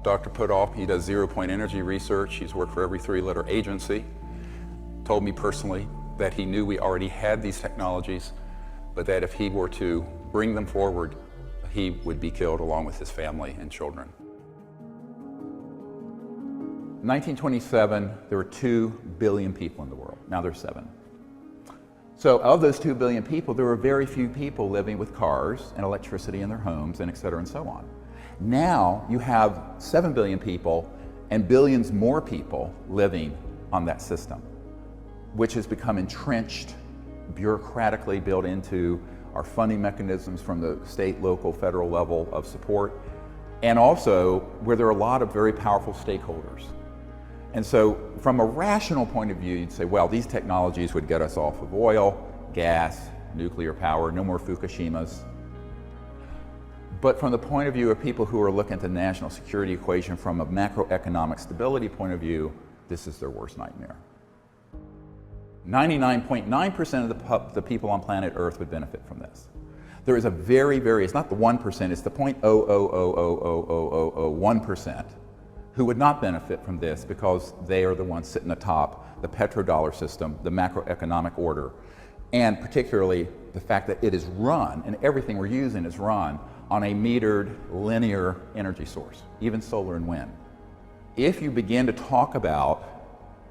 Dr. Putoff, he does zero-point energy research. He's worked for every three-letter agency. Told me personally that he knew we already had these technologies, but that if he were to bring them forward, he would be killed along with his family and children. In 1927, there were 2 billion people in the world. Now there's 7. So of those 2 billion people, there were very few people living with cars and electricity in their homes and et cetera and so on. Now you have 7 billion people and billions more people living on that system, which has become entrenched, bureaucratically built into our funding mechanisms from the state, local, federal level of support, and also where there are a lot of very powerful stakeholders. And so from a rational point of view, you'd say, well, these technologies would get us off of oil, gas, nuclear power, no more Fukushimas. But from the point of view of people who are looking at the national security equation from a macroeconomic stability point of view, this is their worst nightmare. 99.9% of the people on planet Earth would benefit from this. There is a it's not the 1%, it's the 0.0000001% who would not benefit from this because they are the ones sitting atop the petrodollar system, the macroeconomic order, and particularly the fact that it is run, and everything we're using is run on a metered linear energy source, even solar and wind. If you begin to talk about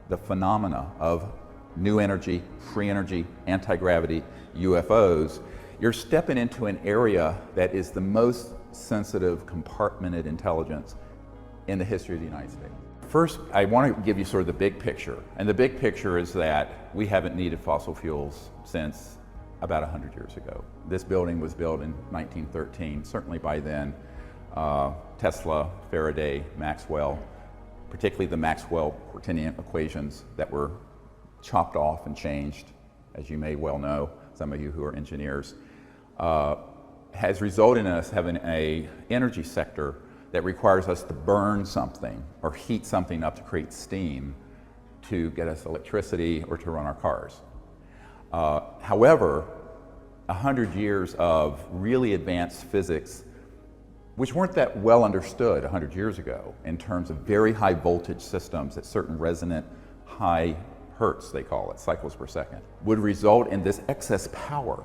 the phenomena of new energy, free energy, anti-gravity, UFOs, you're stepping into an area that is the most sensitive compartmented intelligence in the history of the United States. First, I want to give you sort of the big picture. And the big picture is that we haven't needed fossil fuels since about 100 years ago. This building was built in 1913. Certainly by then, Tesla, Faraday, Maxwell, particularly the Maxwell-Quaternion equations that were chopped off and changed, as you may well know, some of you who are engineers, has resulted in us having an energy sector that requires us to burn something or heat something up to create steam to get us electricity or to run our cars. However, 100 years of really advanced physics, which weren't that well understood 100 years ago in terms of very high voltage systems at certain resonant high hertz, they call it, cycles per second, would result in this excess power.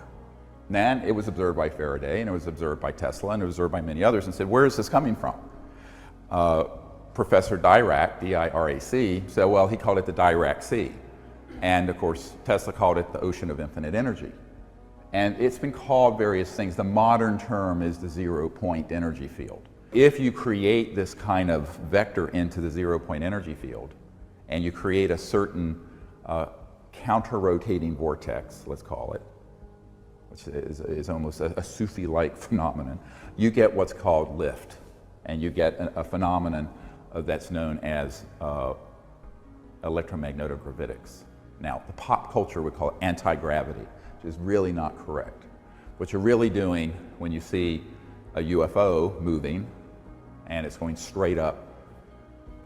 And it was observed by Faraday, and it was observed by Tesla, and it was observed by many others, and said, where is this coming from? Professor Dirac, D-I-R-A-C, said, well, he called it the Dirac Sea. And of course, Tesla called it the ocean of infinite energy. And it's been called various things. The modern term is the zero-point energy field. If you create this kind of vector into the zero-point energy field, and you create a certain counter-rotating vortex, let's call it, which is almost a Sufi-like phenomenon, you get what's called lift. And you get a phenomenon that's known as electromagnetogravitics. Now, the pop culture would call it anti-gravity, which is really not correct. What you're really doing when you see a UFO moving and it's going straight up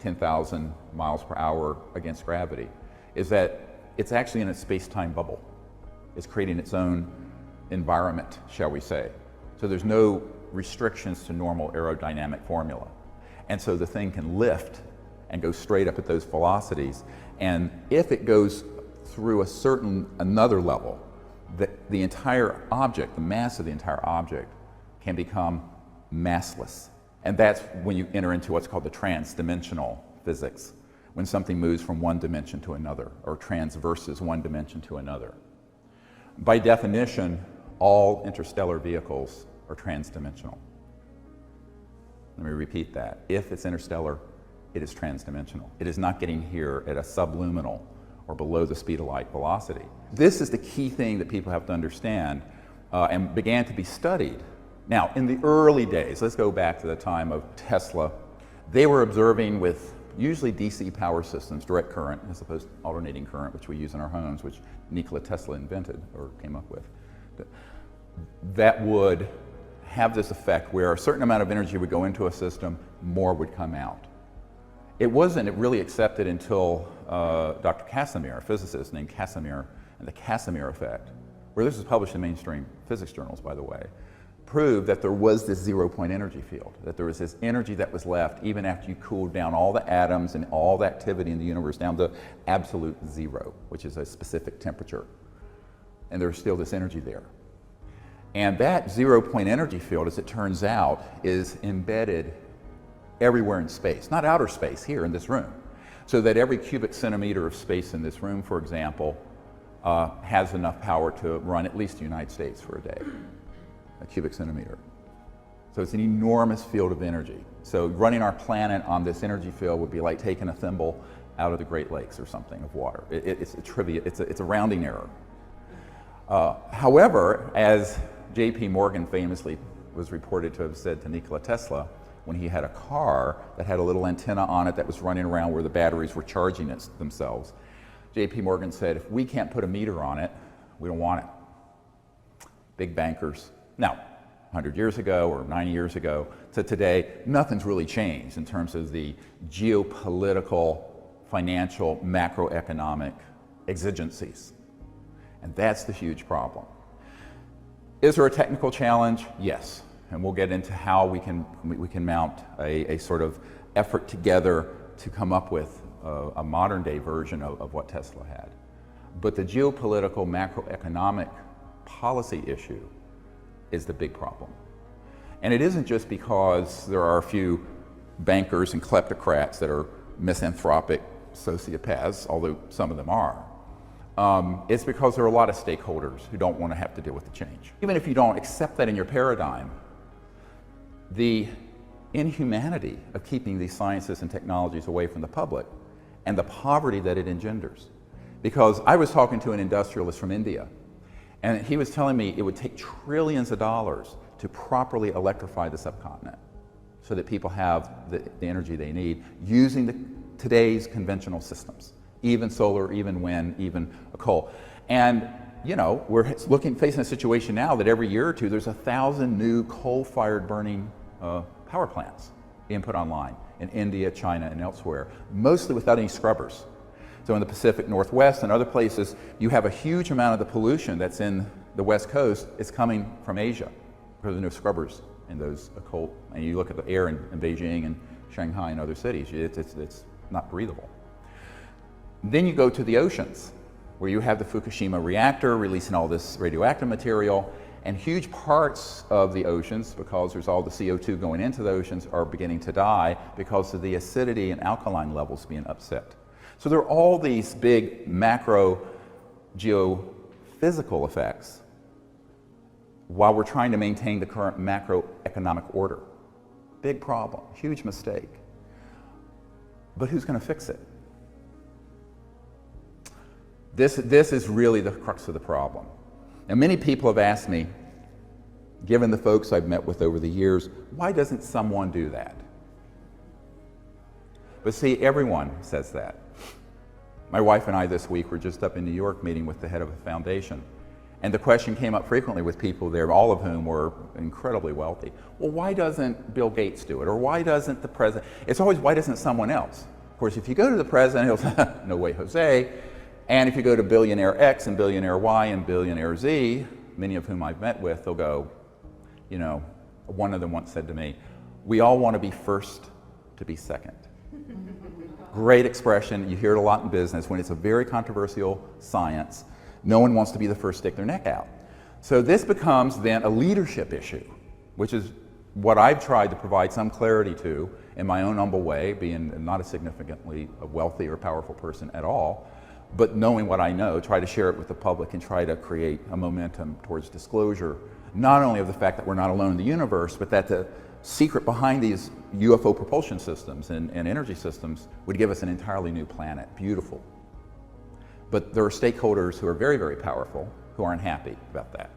10,000 miles per hour against gravity is that it's actually in a space-time bubble. It's creating its own environment, shall we say. So there's no restrictions to normal aerodynamic formula. And so the thing can lift and go straight up at those velocities. And if it goes through another level, the entire object, the mass of the entire object can become massless. And that's when you enter into what's called the trans-dimensional physics, when something moves from one dimension to another, or transverses one dimension to another. By definition, all interstellar vehicles are trans-dimensional. Let me repeat that. If it's interstellar, it is trans-dimensional. It is not getting here at a subluminal or below the speed of light velocity. This is the key thing that people have to understand and began to be studied. Now, in the early days, let's go back to the time of Tesla, they were observing with usually DC power systems, direct current, as opposed to alternating current, which we use in our homes, which Nikola Tesla invented or came up with. That would have this effect where a certain amount of energy would go into a system, more would come out. It wasn't really accepted until Dr. Casimir, a physicist named Casimir, and the Casimir effect, where this was published in mainstream physics journals, by the way, proved that there was this zero-point energy field, that there was this energy that was left even after you cooled down all the atoms and all the activity in the universe down to absolute zero, which is a specific temperature. And there's still this energy there. And that zero-point energy field, as it turns out, is embedded everywhere in space, not outer space, here in this room. So that every cubic centimeter of space in this room, for example, has enough power to run at least the United States for a day, a cubic centimeter. So it's an enormous field of energy. So running our planet on this energy field would be like taking a thimble out of the Great Lakes or something of water. It's a trivia, it's a rounding error. However, as J.P. Morgan famously was reported to have said to Nikola Tesla, when he had a car that had a little antenna on it that was running around where the batteries were charging themselves, J.P. Morgan said, if we can't put a meter on it, we don't want it. Big bankers. Now, 100 years ago or 90 years ago to today, nothing's really changed in terms of the geopolitical, financial, macroeconomic exigencies. And that's the huge problem. Is there a technical challenge? Yes. And we'll get into how we can mount a sort of effort together to come up with a modern day version of what Tesla had. But the geopolitical, macroeconomic policy issue is the big problem. And it isn't just because there are a few bankers and kleptocrats that are misanthropic sociopaths, although some of them are. It's because there are a lot of stakeholders who don't want to have to deal with the change. Even if you don't accept that in your paradigm, the inhumanity of keeping these sciences and technologies away from the public and the poverty that it engenders. Because I was talking to an industrialist from India, and he was telling me it would take trillions of dollars to properly electrify the subcontinent so that people have the energy they need using today's conventional systems, even solar, even wind, even coal. And you know, we're facing a situation now that every year or two there's 1,000 new coal-fired burning power plants being put online in India, China, and elsewhere, mostly without any scrubbers. So in the Pacific Northwest and other places, you have a huge amount of the pollution that's in the West Coast is coming from Asia because there's no scrubbers in those coal. And you look at the air in Beijing and Shanghai and other cities, it's not breathable. Then you go to the oceans, where you have the Fukushima reactor releasing all this radioactive material, and huge parts of the oceans, because there's all the CO2 going into the oceans, are beginning to die because of the acidity and alkaline levels being upset. So there are all these big macro geophysical effects while we're trying to maintain the current macroeconomic order. Big problem, huge mistake. But who's going to fix it? This is really the crux of the problem. And many people have asked me, given the folks I've met with over the years, why doesn't someone do that? But see, everyone says that. My wife and I this week were just up in New York meeting with the head of a foundation. And the question came up frequently with people there, all of whom were incredibly wealthy. Well, why doesn't Bill Gates do it? Or why doesn't the president? It's always, why doesn't someone else? Of course, if you go to the president, he'll say, no way, Jose. And if you go to billionaire X and billionaire Y and billionaire Z, many of whom I've met with, they'll go, you know, one of them once said to me, we all want to be first to be second. Great expression. You hear it a lot in business. When it's a very controversial science, no one wants to be the first to stick their neck out. So this becomes then a leadership issue, which is what I've tried to provide some clarity to in my own humble way, being not a significantly wealthy or powerful person at all, but knowing what I know, try to share it with the public and try to create a momentum towards disclosure, not only of the fact that we're not alone in the universe, but that the secret behind these UFO propulsion systems and energy systems would give us an entirely new planet. Beautiful. But there are stakeholders who are very, very powerful who aren't happy about that.